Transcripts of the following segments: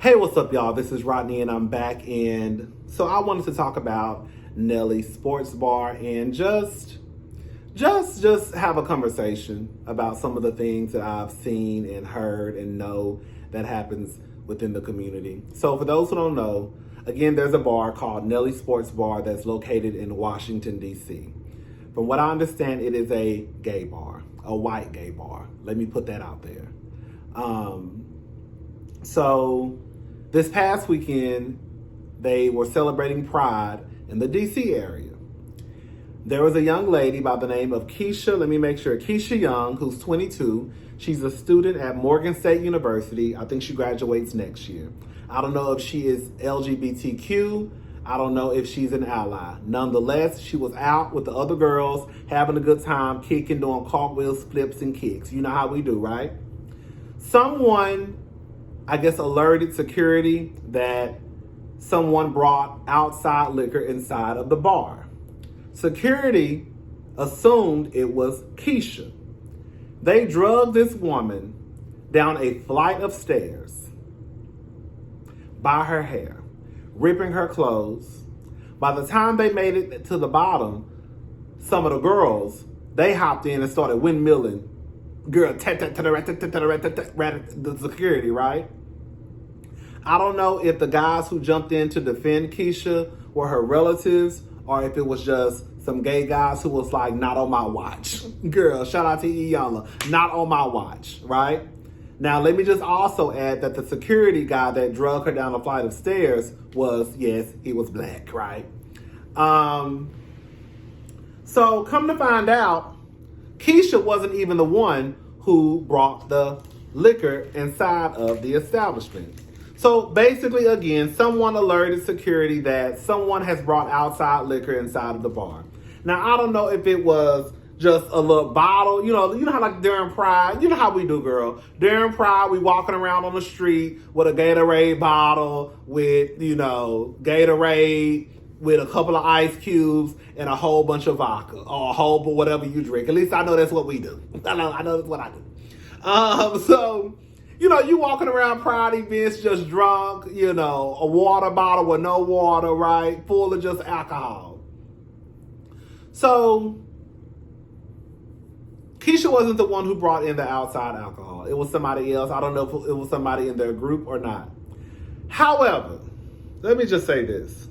Hey, what's up, y'all? This is Rodney, and I'm back. And so I wanted to talk about Nellie Sports Bar and just have a conversation about some of the things that I've seen and heard and know that happens within the community. So for those who don't know, again, there's a bar called Nellie Sports Bar that's located in Washington, D.C. From what I understand, it is a gay bar, a white gay bar. Let me put that out there. So this past weekend, they were celebrating Pride in the DC area. There was a young lady by the name of Keisha Young, who's 22. She's a student at Morgan State University. I think she graduates next year. I don't know if she is LGBTQ. I don't know if she's an ally. Nonetheless, she was out with the other girls, having a good time, kicking, doing cartwheels, flips, and kicks. You know how we do, right? Someone, I guess, alerted security that someone brought outside liquor inside of the bar. Security assumed it was Keisha. They drugged this woman down a flight of stairs by her hair, ripping her clothes. By the time they made it to the bottom, some of the girls, they hopped in and started windmilling. Girl, the security, right? I don't know if the guys who jumped in to defend Keisha were her relatives or if it was just some gay guys who was like, not on my watch. Girl, shout out to Iyanla, not on my watch, right? Now, let me just also add that the security guy that drug her down a flight of stairs was, yes, he was black, right? So come to find out, Keisha wasn't even the one who brought the liquor inside of the establishment. So basically, again, someone alerted security that someone has brought outside liquor inside of the bar. Now, I don't know if it was just a little bottle. You know how like during Pride, you know how we do, girl. During Pride, we walking around on the street with a Gatorade bottle with, Gatorade with a couple of ice cubes and a whole bunch of vodka or a whole but whatever you drink. At least I know that's what we do. I know that's what I do. So, you walking around Pride events just drunk, a water bottle with no water, right? Full of just alcohol. So, Keisha wasn't the one who brought in the outside alcohol. It was somebody else. I don't know if it was somebody in their group or not. However, let me just say this.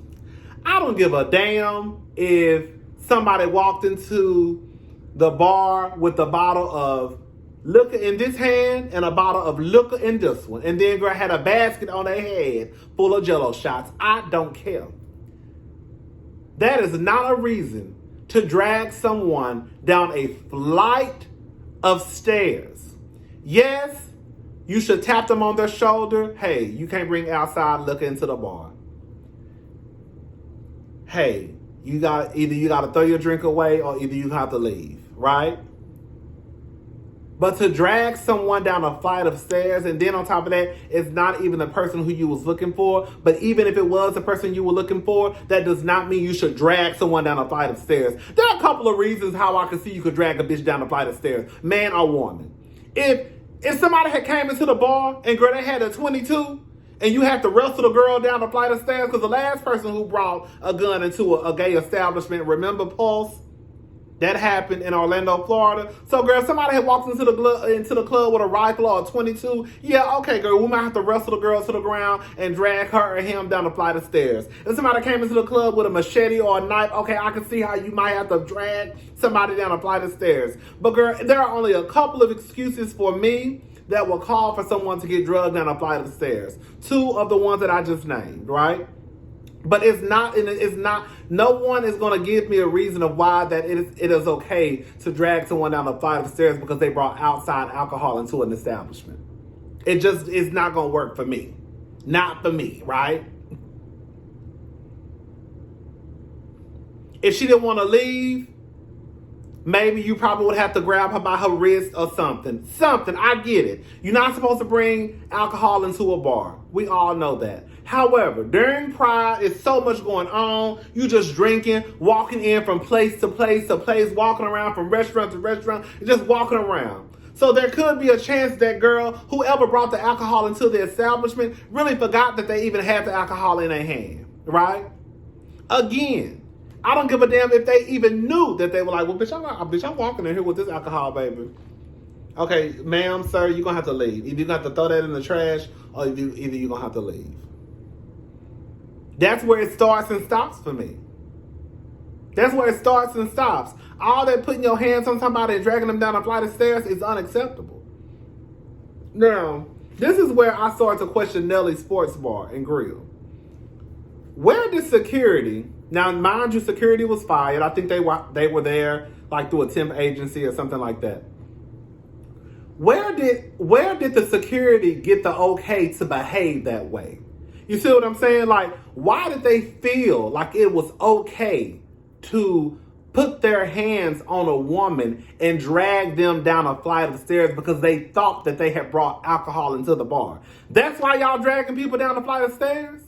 I don't give a damn if somebody walked into the bar with a bottle of liquor in this hand and a bottle of liquor in this one, and then girl had a basket on their head full of Jello shots. I don't care. That is not a reason to drag someone down a flight of stairs. Yes, you should tap them on their shoulder. Hey, you can't bring outside liquor into the bar. Hey, you got to throw your drink away or either you have to leave, right? But to drag someone down a flight of stairs, and then on top of that, it's not even the person who you was looking for. But even if it was the person you were looking for, that does not mean you should drag someone down a flight of stairs. There are a couple of reasons how I can see you could drag a bitch down a flight of stairs, man or woman. If somebody had came into the bar and girl, they had a 22, and you have to wrestle the girl down the flight of stairs, because the last person who brought a gun into a gay establishment, remember Pulse? That happened in Orlando, Florida. So, girl, somebody had walked into the club with a rifle or a 22. Yeah, okay, girl, we might have to wrestle the girl to the ground and drag her or him down the flight of stairs. If somebody came into the club with a machete or a knife, okay, I can see how you might have to drag somebody down a flight of stairs. But, girl, there are only a couple of excuses for me that will call for someone to get drugged down a flight of stairs. Two of the ones that I just named, right? But it's not, no one is going to give me a reason of why that it is okay to drag someone down a flight of stairs because they brought outside alcohol into an establishment. It just is not going to work for me. Not for me, right? If she didn't want to leave, maybe you probably would have to grab her by her wrist or something. Something, I get it. You're not supposed to bring alcohol into a bar. We all know that. However, during Pride, it's so much going on. You just drinking, walking in from place to place to place, walking around from restaurant to restaurant, just walking around. So there could be a chance that girl, whoever brought the alcohol into the establishment, really forgot that they even had the alcohol in their hand, right? Again, I don't give a damn if they even knew that they were like, well, bitch, I'm walking in here with this alcohol, baby. Okay, ma'am, sir, you're going to have to leave. Either you're going to have to throw that in the trash or either you're going to have to leave. That's where it starts and stops for me. That's where it starts and stops. All that putting your hands on somebody and dragging them down a flight of stairs is unacceptable. Now, this is where I start to question Nellie's Sports Bar and Grill. Where did security, now mind you, security was fired. I think they were there like through a temp agency or something like that. Where did the security get the okay to behave that way? You see what I'm saying? Like, why did they feel like it was okay to put their hands on a woman and drag them down a flight of stairs because they thought that they had brought alcohol into the bar? That's why y'all dragging people down a flight of stairs?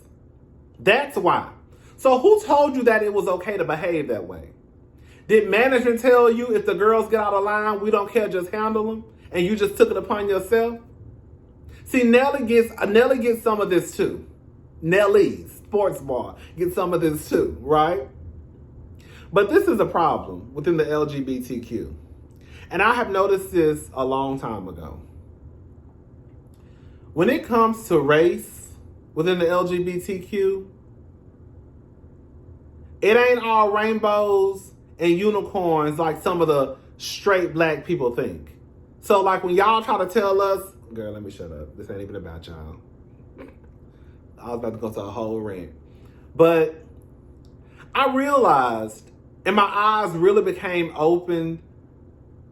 That's why. So who told you that it was okay to behave that way? Did management tell you if the girls get out of line, we don't care, just handle them? And you just took it upon yourself? See, Nellie gets some of this too. Nellie's Sports Bar gets some of this too, right? But this is a problem within the LGBTQ. And I have noticed this a long time ago. When it comes to race within the LGBTQ, it ain't all rainbows and unicorns like some of the straight black people think. So like when y'all try to tell us, girl, let me shut up. This ain't even about y'all. I was about to go to a whole rant. But I realized, and my eyes really became open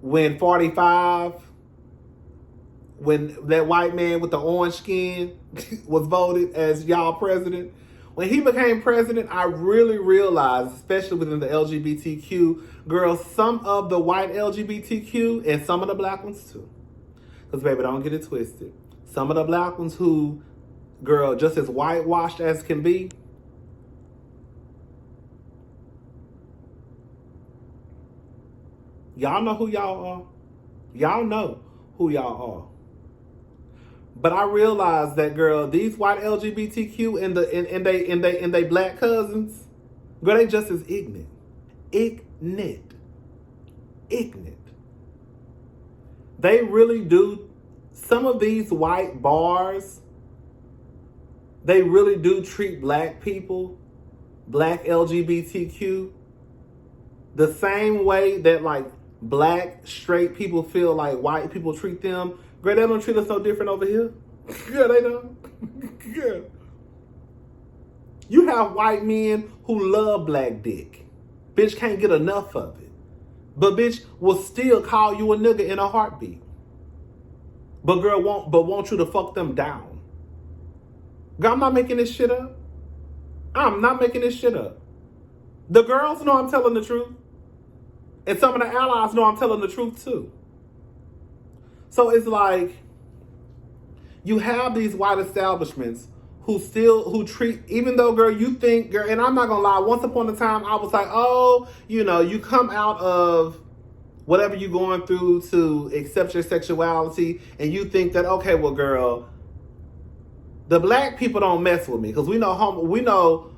when 45, when that white man with the orange skin was voted as y'all president. When he became president, I really realized, especially within the LGBTQ, girls, some of the white LGBTQ and some of the black ones too. Because, baby, don't get it twisted. Some of the black ones who, girl, just as whitewashed as can be, y'all know who y'all are. Y'all know who y'all are. But I realized that, girl, these white LGBTQ and they black cousins, girl, they just as ignorant. Ignorant. They really do. Some of these white bars, they really do treat black people, black LGBTQ, the same way that like black straight people feel like white people treat them. Girl, they don't treat us no different over here. Girl, they don't. Girl. You have white men who love black dick. Bitch can't get enough of it. But bitch will still call you a nigga in a heartbeat. But girl want you to fuck them down. Girl, I'm not making this shit up. I'm not making this shit up. The girls know I'm telling the truth. And some of the allies know I'm telling the truth too. So it's like, you have these white establishments who treat, even though, girl, you think, girl, and I'm not gonna lie, once upon a time, I was like, oh, you know, you come out of whatever you're going through to accept your sexuality, and you think that, okay, well, girl, the black people don't mess with me, because we know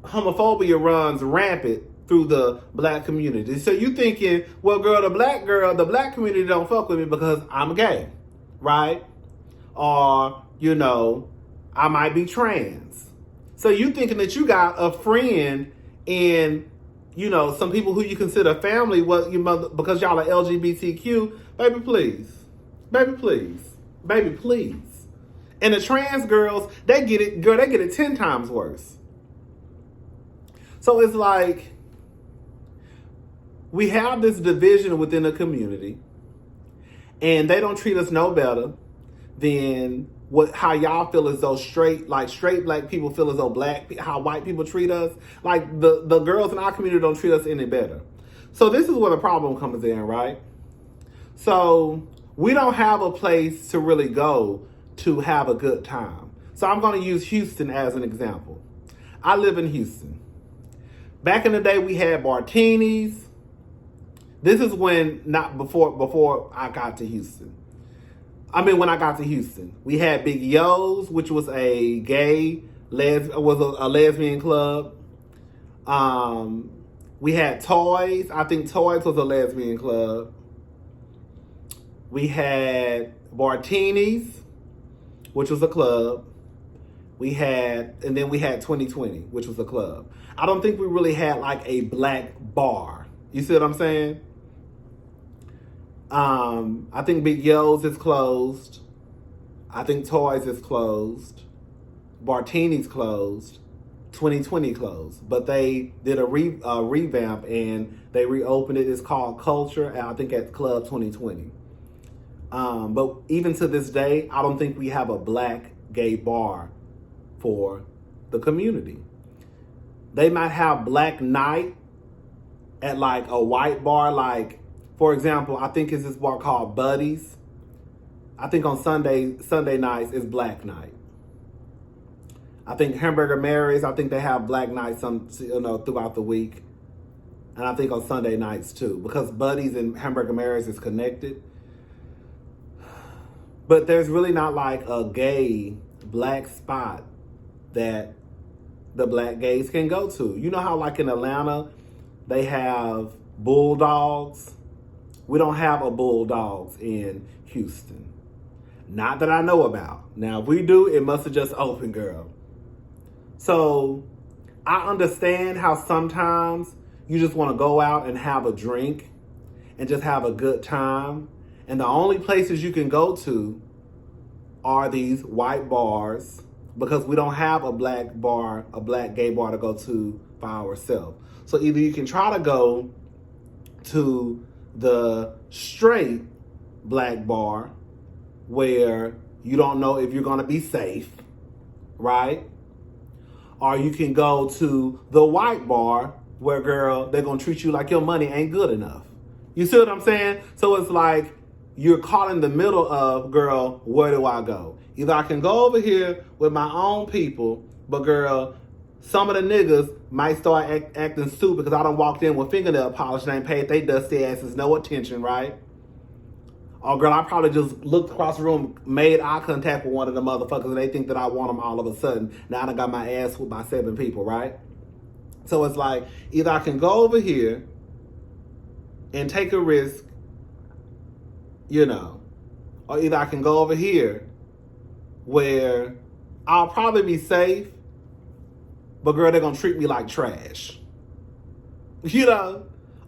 homophobia runs rampant through the black community. So you thinking, well, girl, the black community don't fuck with me because I'm gay, right? Or, you know, I might be trans. So you thinking that you got a friend in, you know, some people who you consider family, well, you mother, because y'all are LGBTQ, baby, please. Baby, please. Baby, please. And the trans girls, they get it 10 times worse. So it's like, we have this division within the community, and they don't treat us no better than how y'all feel as though straight black people feel as though how white people treat us. Like the girls in our community don't treat us any better. So this is where the problem comes in, right? So we don't have a place to really go to have a good time. So I'm going to use Houston as an example. I live in Houston. Back in the day, we had martinis. This is when, not before I got to Houston. When I got to Houston, we had Big Yo's, which was a a lesbian club. We had Toys. I think Toys was a lesbian club. We had Bartini's, which was a club. And then we had 2020, which was a club. I don't think we really had like a black bar. You see what I'm saying? I think Big Yo's is closed. I think Toys is closed. Bartini's closed. 2020 closed. But they did a revamp and they reopened it. It's called Culture, and I think at Club 2020. But even to this day, I don't think we have a black gay bar for the community. They might have Black Night at like a white bar, like, for example, I think it's this bar called Buddy's. I think on Sunday nights is Black Night. I think Hamburger Mary's, I think they have Black Night throughout the week. And I think on Sunday nights too, because Buddy's and Hamburger Mary's is connected. But there's really not like a gay black spot that the black gays can go to. You know how like in Atlanta, they have Bulldogs? We don't have a Bulldogs in Houston. Not that I know about. Now, if we do, it must have just opened, girl. So I understand how sometimes you just want to go out and have a drink and just have a good time. And the only places you can go to are these white bars, because we don't have a black gay bar to go to by ourselves. So either you can try to go to the straight black bar where you don't know if you're going to be safe, right? Or you can go to the white bar where, girl, they're going to treat you like your money ain't good enough. You see what I'm saying? So it's like you're caught in the middle of, girl, where do I go? Either I can go over here with my own people, but girl, some of the niggas might start acting stupid because I done walked in with fingernail polish and ain't paid they dusty asses no attention, right? Or girl, I probably just looked across the room, made eye contact with one of the motherfuckers, and they think that I want them all of a sudden. Now I done got my ass whooped by 7 people, right? So it's like, either I can go over here and take a risk, or either I can go over here where I'll probably be safe, but girl, they're gonna treat me like trash. Or you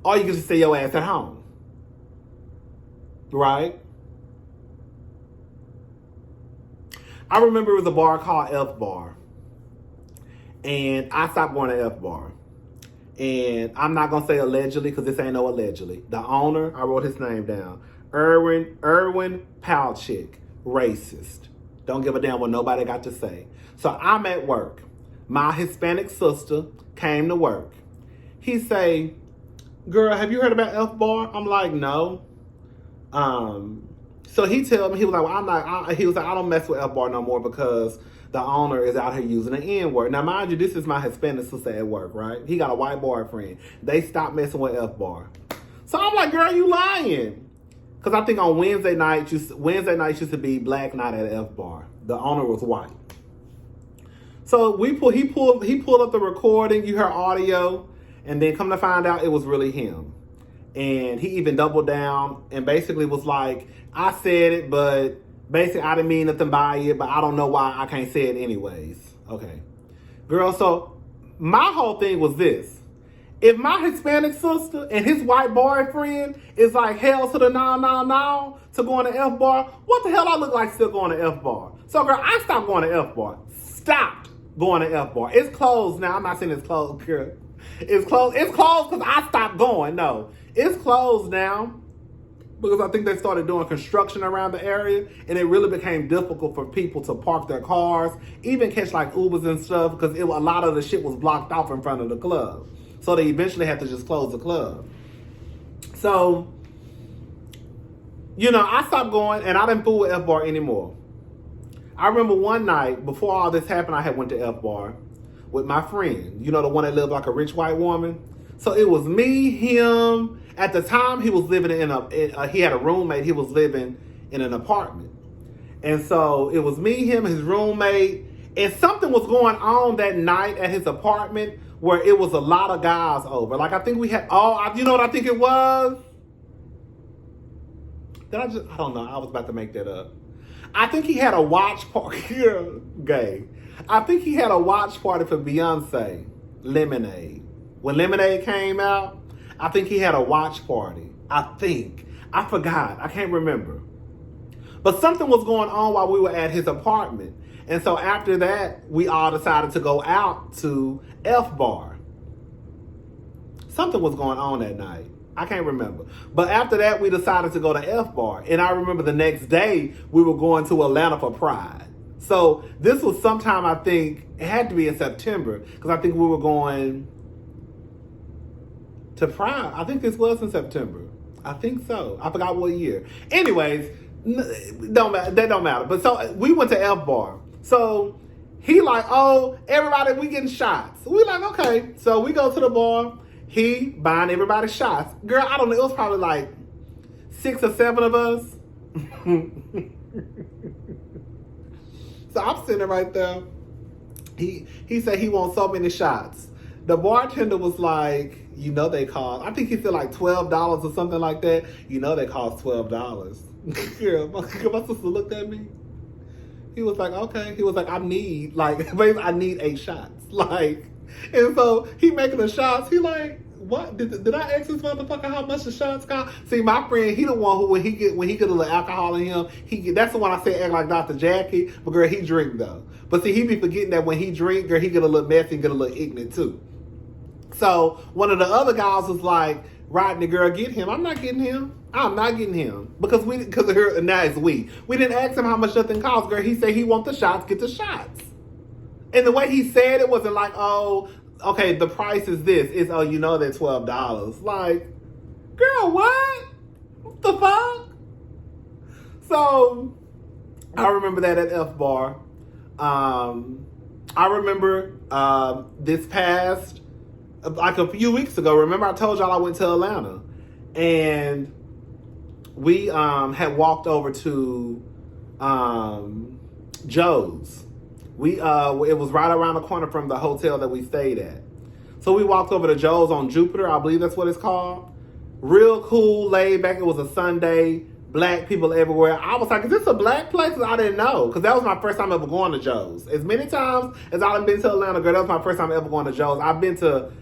can just stay your ass at home. Right? I remember it was a bar called F Bar. And I stopped going to F Bar. And I'm not gonna say allegedly, because this ain't no allegedly. The owner, I wrote his name down. Erwin Palchik, racist. Don't give a damn what nobody got to say. So I'm at work. My Hispanic sister came to work. He say, girl, have you heard about F Bar? I'm like, no. So he told me, he was like, well, he was like, I don't mess with F Bar no more because the owner is out here using the N-word. Now, mind you, this is my Hispanic sister at work, right? He got a white boyfriend. They stopped messing with F Bar. So I'm like, girl, you lying. Because I think on Wednesday nights used to be Black Night at F Bar. The owner was white. So he pulled up the recording, you heard audio, and then come to find out it was really him. And he even doubled down and basically was like, I said it, but basically I didn't mean nothing by it, but I don't know why I can't say it anyways. Okay. Girl, so my whole thing was this. If my Hispanic sister and his white boyfriend is like hell to the no to going to F Bar, what the hell I look like still going to F Bar? So girl, I stopped going to F Bar. Stopped going to F Bar. It's closed now. I'm not saying it's closed, girl. It's closed. It's closed because I stopped going. No, it's closed now because I think they started doing construction around the area, and it really became difficult for people to park their cars, even catch like Ubers and stuff, because a lot of the shit was blocked off in front of the club. So they eventually had to just close the club. So, I stopped going, and I didn't fool with F Bar anymore. I remember one night, before all this happened, I had went to F Bar with my friend. The one that lived like a rich white woman? So it was me, him. At the time, he was living he had a roommate. He was living in an apartment. And so it was me, him, his roommate. And something was going on that night at his apartment where it was a lot of guys over. Like, I think we had, you know what I think it was? I don't know. I was about to make that up. I think he had a watch party. Yeah, gay. I think he had a watch party for Beyonce, Lemonade. When Lemonade came out, I think he had a watch party. I think. I forgot. I can't remember. But something was going on while we were at his apartment. And so after that, we all decided to go out to F Bar. Something was going on that night. I can't remember. But after that, we decided to go to F Bar. And I remember the next day, we were going to Atlanta for Pride. So this was sometime, I think, it had to be in September. Because I think we were going to Pride. I think this was in September. I think so. I forgot what year. Anyways, that don't matter. But so we went to F Bar. So he like, oh, everybody, we getting shots. We like, okay. So we go to the bar. He buying everybody shots. Girl, I don't know. It was probably like 6 or 7 of us. So I'm sitting right there. He said he wants so many shots. The bartender was like, you know they cost, I think he said like $12 or something like that. You know they cost $12. Girl, my sister looked at me. He was like, okay. He was like, I need 8 shots. Like, and so he making the shots. He like, what? Did I ask this motherfucker how much the shots cost? See, my friend, he the one who when he get a little alcohol in him, that's the one I say act like Dr. Jackie. But girl, he drink though. But see, he be forgetting that when he drink, girl, he get a little messy and get a little ignorant too. So one of the other guys was like, Rodney, girl, get him. I'm not getting him. Because now it's we. We didn't ask him how much nothing cost, girl. He said he want the shots, get the shots. And the way he said it wasn't like, oh, okay, the price is this. It's, oh, you know they're $12. Like, girl, what? What the fuck? So, I remember that at F Bar. I remember this past, like a few weeks ago, remember I told y'all I went to Atlanta. And we had walked over to Joe's. It was right around the corner from the hotel that we stayed at. So we walked over to Joe's on Jupiter, I believe that's what it's called. Real cool, laid back. It was a Sunday, black people everywhere. I was like, is this a black place? I didn't know, because that was my first time ever going to Joe's. As many times as I've been to Atlanta, girl, that was my first time ever going to Joe's. I've been to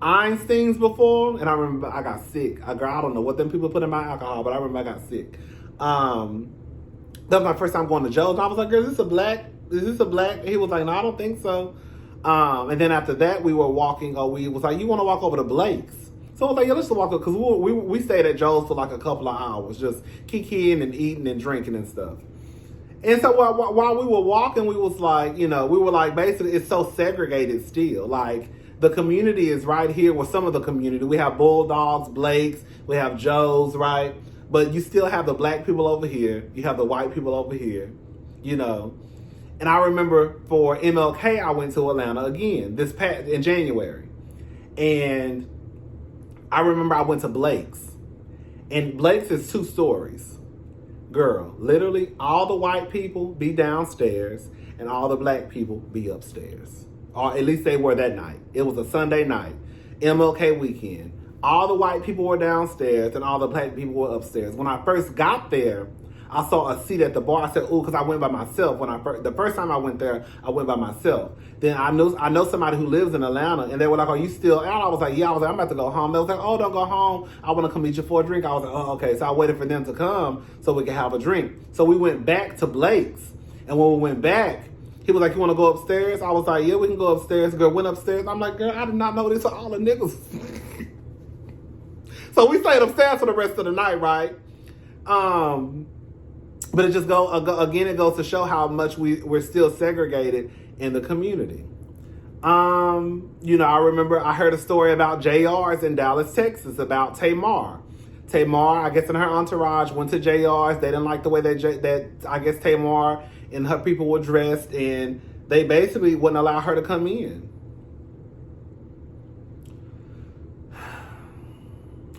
Einstein's before, and I remember I got sick. Girl, I don't know what them people put in my alcohol, but I remember I got sick. That was my first time going to Joe's. And I was like, girl, is this a black? And he was like, no, I don't think so. And then after that, we were walking. We was like, you want to walk over to Blake's? So I was like, yeah, let's just walk up, because we stayed at Joe's for like a couple of hours, just kikiing and eating and drinking and stuff. And so while we were walking, we was like, we were like, basically, it's so segregated still. Like, the community is right here with some of the community. We have Bulldogs, Blake's, we have Joe's, right? But you still have the black people over here. You have the white people over here, And I remember for MLK, I went to Atlanta again in January. And I remember I went to Blake's. And Blake's is 2 stories. Girl, literally all the white people be downstairs and all the black people be upstairs. Or at least they were that night. It was a Sunday night, MLK weekend. All the white people were downstairs and all the black people were upstairs. When I first got there, I saw a seat at the bar. I said, "Ooh," because I went by myself. The first time I went there, I went by myself. Then I know somebody who lives in Atlanta, and they were like, "Are you still out?" I was like, "Yeah." I was like, "I'm about to go home." They was like, "Oh, don't go home. I want to come meet you for a drink." I was like, "Oh, okay." So I waited for them to come so we could have a drink. So we went back to Blake's, and when we went back, he was like, "You want to go upstairs?" I was like, "Yeah, we can go upstairs." Girl went upstairs. I'm like, "Girl, I did not know this for all the niggas." So we stayed upstairs for the rest of the night, right? But it just it goes to show how much we're still segregated in the community. I remember I heard a story about JR's in Dallas, Texas, about Tamar. Tamar, I guess in her entourage, went to JR's. They didn't like the way that I guess Tamar and her people were dressed, and they basically wouldn't allow her to come in.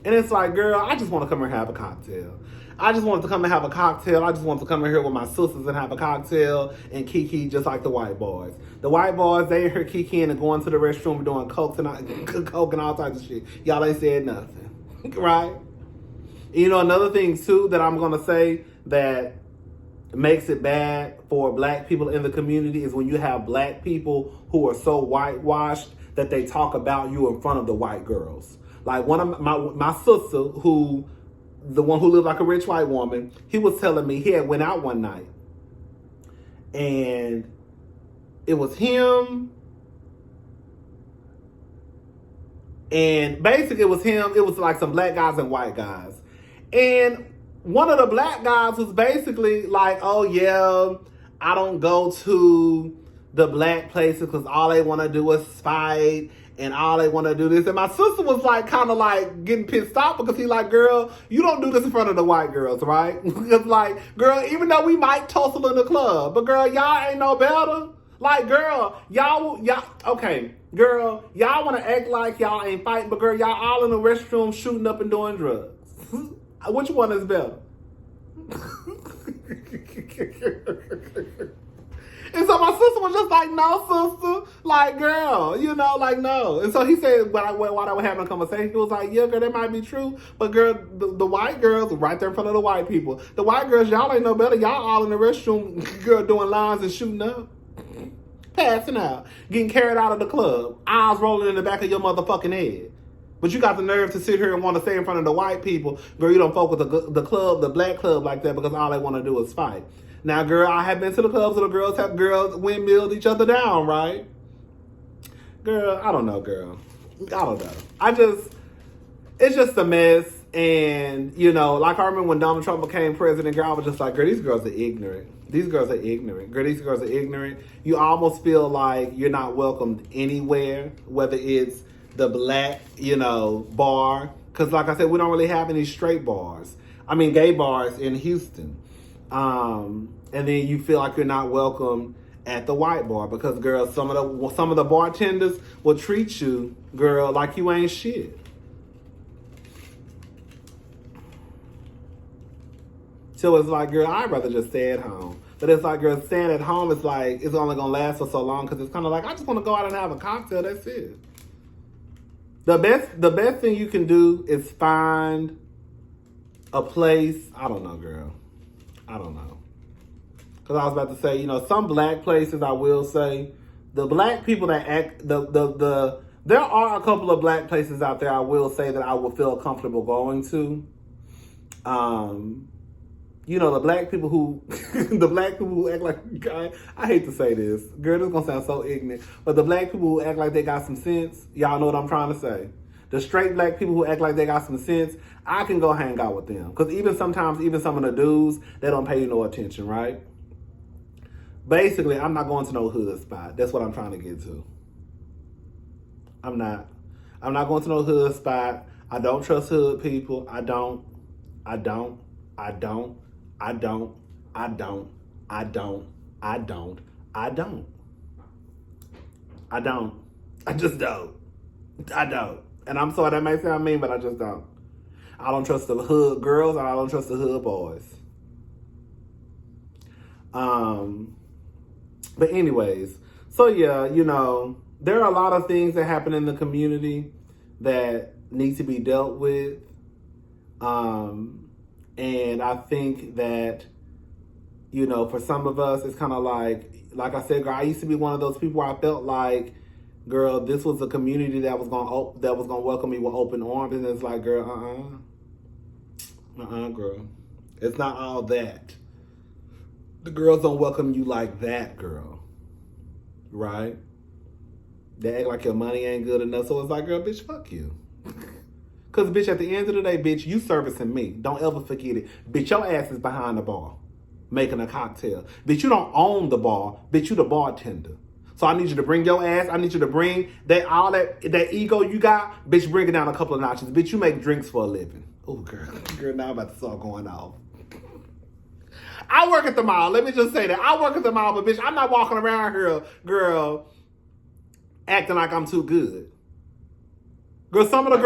And it's like, girl, I just want to come here and have a cocktail. I just wanted to come and have a cocktail. I just want to come in here with my sisters and have a cocktail and kiki just like the white boys. The white boys, they in here kikiing and going to the restroom and doing coke and all types of shit. Y'all ain't said nothing, right? You know, another thing too that I'm going to say that makes it bad for black people in the community is when you have black people who are so whitewashed that they talk about you in front of the white girls. Like one of my sister, who, the one who lived like a rich white woman, he was telling me he had went out one night and it was him, and basically it was like some black guys and white guys. And one of the black guys was basically like, oh yeah, I don't go to the black places because all they want to do is fight and all they want to do this. And my sister was like, kind of like getting pissed off because he's like, girl, you don't do this in front of the white girls, right? It's like, girl, even though we might tussle in the club, but girl, y'all ain't no better. Like, girl, y'all, okay, girl, y'all want to act like y'all ain't fighting, but girl, y'all all in the restroom shooting up and doing drugs. Which one is better? And so my sister was just like, no, sister. Like, girl, you know, like, no. And so he said, while they were having a conversation, he was like, yeah, girl, that might be true. But, girl, the white girls, right there in front of the white people, the white girls, y'all ain't no better. Y'all all in the restroom, girl, doing lines and shooting up. Passing out. Getting carried out of the club. Eyes rolling in the back of your motherfucking head. But you got the nerve to sit here and want to stay in front of the white people. Girl, you don't fuck with the club, the black club like that because all they want to do is fight. Now, girl, I have been to the clubs where the girls windmilled each other down, right? Girl, I don't know, girl. I don't know. It's just a mess. And, you know, like I remember when Donald Trump became president, girl, I was just like, girl, these girls are ignorant. These girls are ignorant. Girl, these girls are ignorant. You almost feel like you're not welcomed anywhere, whether it's the black, you know, bar. Because like I said, we don't really have any straight bars. I mean, gay bars in Houston. And then you feel like you're not welcome at the white bar because, girl, some of the bartenders will treat you, girl, like you ain't shit. So it's like, girl, I'd rather just stay at home. But it's like, girl, staying at home is like, it's only gonna last for so long because it's kind of like, I just want to go out and have a cocktail. That's it. The best thing you can do is find a place. I don't know, girl. I don't know. Because I was about to say, you know, some black places, I will say, the black people that act, there are a couple of black places out there, I will say, that I would feel comfortable going to. You know, the black people who act like, God, I hate to say this. Girl, this is going to sound so ignorant. But the black people who act like they got some sense, y'all know what I'm trying to say. The straight black people who act like they got some sense, I can go hang out with them. Because even some of the dudes, they don't pay you no attention, right? Basically, I'm not going to no hood spot. That's what I'm trying to get to. I'm not going to no hood spot. I don't trust hood people. I don't. I just don't. I don't. And I'm sorry, that may sound mean, but I just don't. I don't trust the hood girls, and I don't trust the hood boys. But anyways, so yeah, you know, there are a lot of things that happen in the community that need to be dealt with. And I think that, you know, for some of us, it's kind of like I said, girl, I used to be one of those people where I felt like, girl, this was a community that was gonna welcome me with open arms, and it's like, girl, girl, it's not all that. The girls don't welcome you like that, girl, right? They act like your money ain't good enough, so it's like, girl, bitch, fuck you. Because, bitch, at the end of the day, bitch, you servicing me. Don't ever forget it. Bitch, your ass is behind the bar making a cocktail. Bitch, you don't own the bar. Bitch, you the bartender. So I need you to bring your ass. I need you to bring that ego you got. Bitch, bring it down a couple of notches. Bitch, you make drinks for a living. Oh, girl. Girl, now I'm about to start going off. I work at the mall. Let me just say that. I work at the mall, but, bitch, I'm not walking around here, girl, acting like I'm too good. Girl, some of the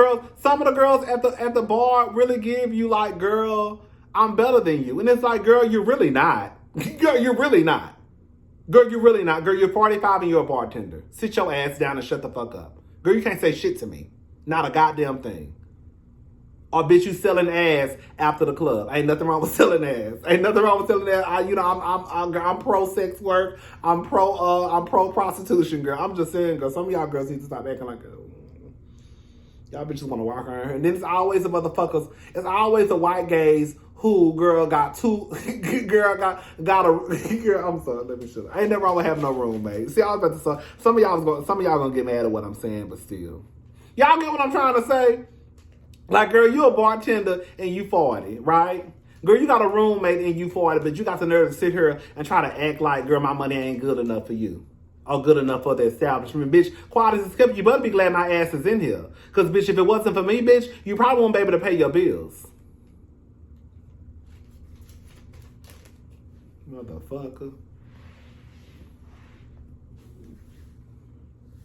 girls at the bar really give you like, girl, I'm better than you. And it's like, girl, you're really not. Girl, you're really not. Girl, you're really not. Girl, you're 45 and you're a bartender. Sit your ass down and shut the fuck up. Girl, you can't say shit to me. Not a goddamn thing. Or bitch, you selling ass after the club. Ain't nothing wrong with selling ass. Ain't nothing wrong with selling ass. I'm pro sex work. I'm pro prostitution, girl. I'm just saying, girl. Some of y'all girls need to stop acting like y'all bitches want to walk around here. And then it's always the motherfuckers. It's always the white gays who, girl, got two. Girl, got a. Girl, I'm sorry. Let me shut up. Ain't nothing wrong with having no roommate. See, I was about to say some of y'all gonna get mad at what I'm saying, but still, y'all get what I'm trying to say. Like, girl, you a bartender and you 40, right? Girl, you got a roommate and you 40, but you got the nerve to sit here and try to act like, girl, my money ain't good enough for you. Or good enough for the establishment. Bitch, quiet as it's kept, you better be glad my ass is in here. Because, bitch, if it wasn't for me, bitch, you probably won't be able to pay your bills. Motherfucker.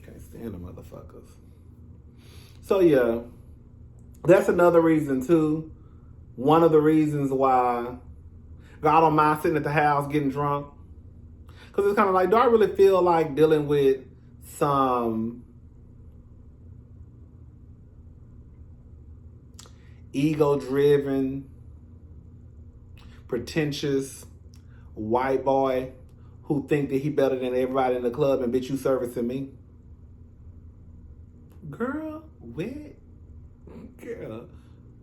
Can't stand the motherfuckers. So, yeah. That's another reason, too. One of the reasons why I don't mind sitting at the house getting drunk. Because it's kind of like, do I really feel like dealing with some ego-driven, pretentious white boy who think that he better than everybody in the club and bitch, you servicing me? Girl, what? Girl,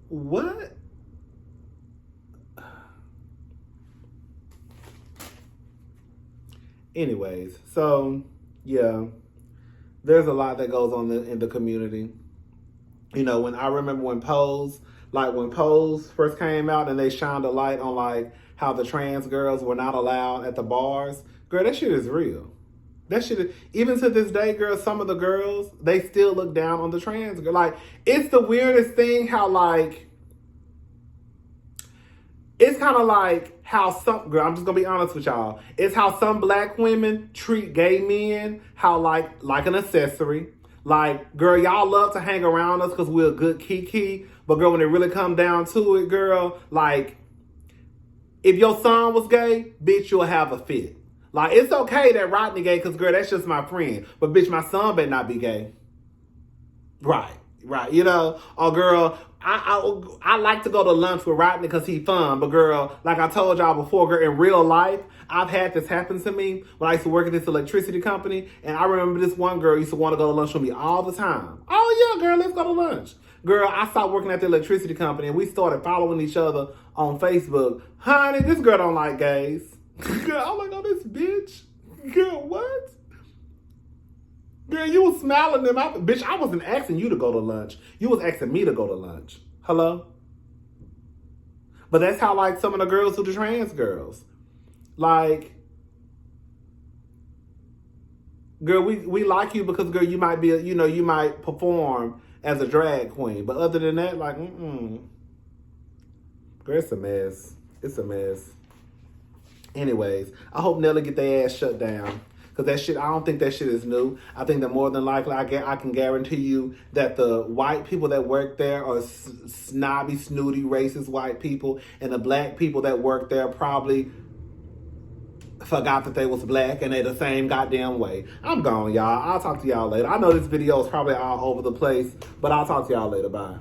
what? Anyways, so yeah, there's a lot that goes on in the community. You know, when I remember when Pose first came out and they shined a light on like how the trans girls were not allowed at the bars. Girl, that shit is real. That shit, even to this day, girl, some of the girls, they still look down on the trans girl. Like, it's the weirdest thing how, like, it's kind of like how some, girl, I'm just going to be honest with y'all. It's how some black women treat gay men, how, like an accessory. Like, girl, y'all love to hang around us because we're a good kiki. But, girl, when it really come down to it, girl, like, if your son was gay, bitch, you'll have a fit. Like, it's okay that Rodney gay, because, girl, that's just my friend. But, bitch, my son better not be gay. Right, you know? Or, girl, I like to go to lunch with Rodney because he's fun. But, girl, like I told y'all before, girl, in real life, I've had this happen to me when I used to work at this electricity company. And I remember this one girl used to want to go to lunch with me all the time. Oh, yeah, girl, let's go to lunch. Girl, I stopped working at the electricity company, and we started following each other on Facebook. Honey, this girl don't like gays. Girl, I'm like, oh, this bitch. Girl, what? Girl, you was smiling them out. Bitch, I wasn't asking you to go to lunch. You was asking me to go to lunch. Hello? But that's how, like, some of the girls do the trans girls. Like, girl, we like you because, girl, you might be, you might perform as a drag queen. But other than that, like, Girl, it's a mess. It's a mess. Anyways, I hope Nellie get their ass shut down. Because that shit, I don't think that shit is new. I think that more than likely, I can guarantee you that the white people that work there are snobby, snooty, racist white people. And the black people that work there probably forgot that they was black and they the same goddamn way. I'm gone, y'all. I'll talk to y'all later. I know this video is probably all over the place, but I'll talk to y'all later. Bye.